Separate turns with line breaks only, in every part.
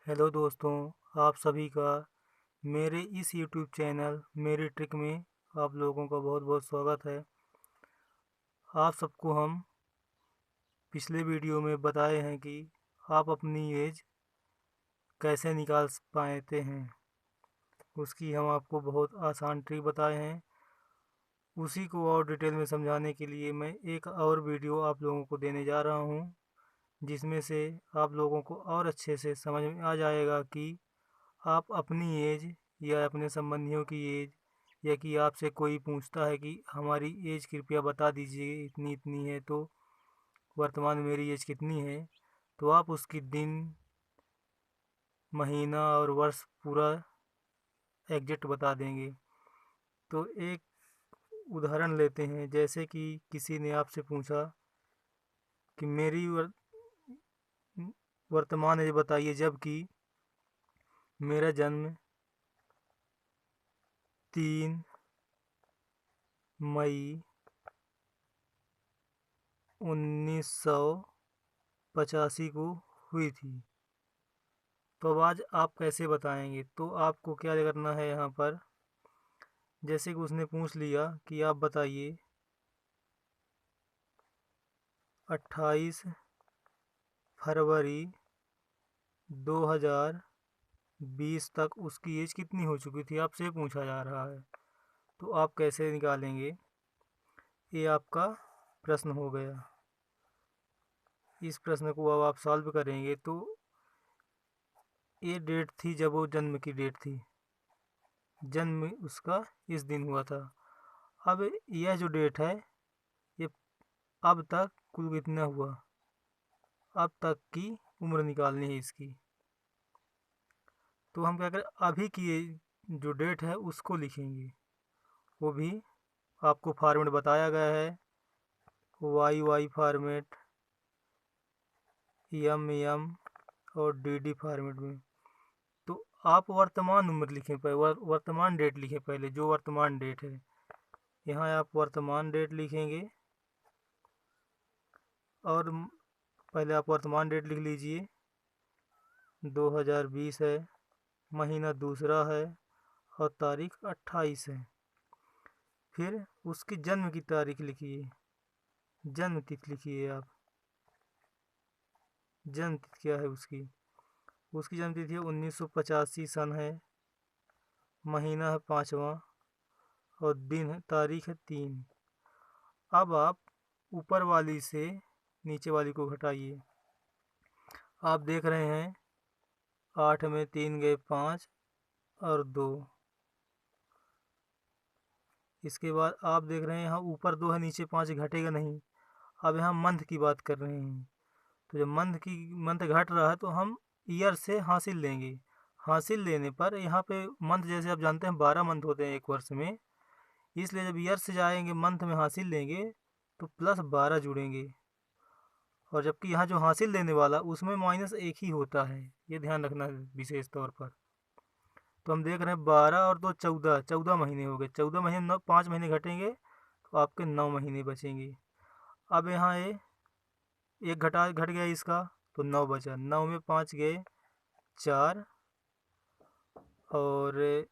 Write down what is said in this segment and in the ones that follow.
Hello दोस्तों, आप सभी का मेरे इस यूट्यूब चैनल मेरी ट्रिक में आप लोगों का बहुत बहुत स्वागत है। आप सबको हम पिछले वीडियो में बताए हैं कि आप अपनी एज कैसे निकाल पाते हैं। उसकी हम आपको बहुत आसान ट्रिक बताए हैं। उसी को और डिटेल में समझाने के लिए मैं एक और वीडियो आप लोगों को देने जा रहा हूँ, जिसमें से आप लोगों को और अच्छे से समझ में आ जाएगा कि आप अपनी एज या अपने संबंधियों की एज, या कि आपसे कोई पूछता है कि हमारी एज कृपया बता दीजिए, इतनी इतनी है, तो वर्तमान में मेरी एज कितनी है, तो आप उसकी दिन, महीना और वर्ष पूरा एग्जैक्ट बता देंगे। तो एक उदाहरण लेते हैं। जैसे कि किसी ने आपसे पूछा कि मेरी वर्तमान एज बताइए, जबकि मेरा जन्म 3 मई 1985 को हुई थी। तो अब आज आप कैसे बताएंगे? तो आपको क्या करना है यहाँ पर, जैसे कि उसने पूछ लिया कि आप बताइए 28 फरवरी 2020 तक उसकी एज कितनी हो चुकी थी, आपसे पूछा जा रहा है। तो आप कैसे निकालेंगे? ये आपका प्रश्न हो गया। इस प्रश्न को अब आप सॉल्व करेंगे तो ये डेट थी जब वो जन्म की डेट थी, जन्म उसका इस दिन हुआ था। अब यह जो डेट है, ये अब तक कुल कितना हुआ, अब तक की उम्र निकालनी है इसकी। तो हम क्या करें, अभी की जो डेट है उसको लिखेंगे। वो भी आपको फॉर्मेट बताया गया है, वाई फॉर्मेट, एम और डी फॉर्मेट में। तो आप वर्तमान उम्र लिखें, पहले वर्तमान डेट लिखें, पहले जो वर्तमान डेट है यहाँ आप वर्तमान डेट लिखेंगे। और पहले आप वर्तमान डेट लिख लीजिए, 2020 है, महीना दूसरा है और तारीख 28 है। फिर उसकी जन्म की तारीख लिखिए, जन्म तिथि लिखिए आप। जन्म तिथि क्या है उसकी? उसकी जन्म तिथि है 1985 सन है, महीना है 5वां और दिन है, तारीख है 3। अब आप ऊपर वाली से नीचे वाली को घटाइए। आप देख रहे हैं 8 में 3 गए 5 और 2। इसके बाद आप देख रहे हैं यहाँ ऊपर 2 है, नीचे 5, घटेगा नहीं। अब यहाँ मंथ की बात कर रहे हैं, तो जब मंथ घट रहा है तो हम ईयर से हासिल लेंगे। हासिल लेने पर यहाँ पे मंथ, जैसे आप जानते हैं 12 मंथ होते हैं एक वर्ष में, इसलिए जब ईयर से जाएंगे मंथ में हासिल लेंगे तो +12 जुड़ेंगे। और जबकि यहाँ जो हासिल लेने वाला उसमें -1 ही होता है, ये ध्यान रखना है विशेष तौर पर। तो हम देख रहे हैं 12 और 2 14, 14 महीने हो गए। 14 महीने 9, 5 महीने घटेंगे तो आपके 9 महीने बचेंगे। अब यहाँ ये एक घट गया इसका, तो 9 बचा। 9 में 5 गए 4 और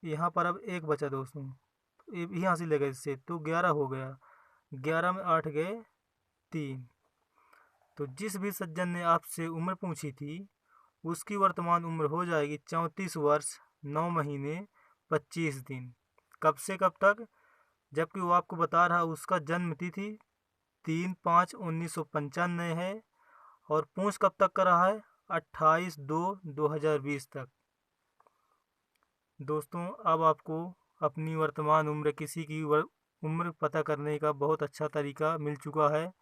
यहाँ पर अब 1 बचा दोस्तों, तो ये यहाँ से लेगा इससे तो 11 हो गया। 11 में 8 गए 3। तो जिस भी सज्जन ने आपसे उम्र पूछी थी उसकी वर्तमान उम्र हो जाएगी 34 वर्ष 9 महीने 25 दिन। कब से कब तक? जबकि वो आपको बता रहा उसका जन्म तिथि 3/5/1995 है और पूछ कब तक का रहा है, 28/2/2020 तक। दोस्तों, अब आपको अपनी वर्तमान उम्र, किसी की उम्र पता करने का बहुत अच्छा तरीका मिल चुका है।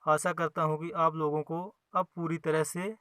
आशा करता हूँ कि आप लोगों को अब पूरी तरह से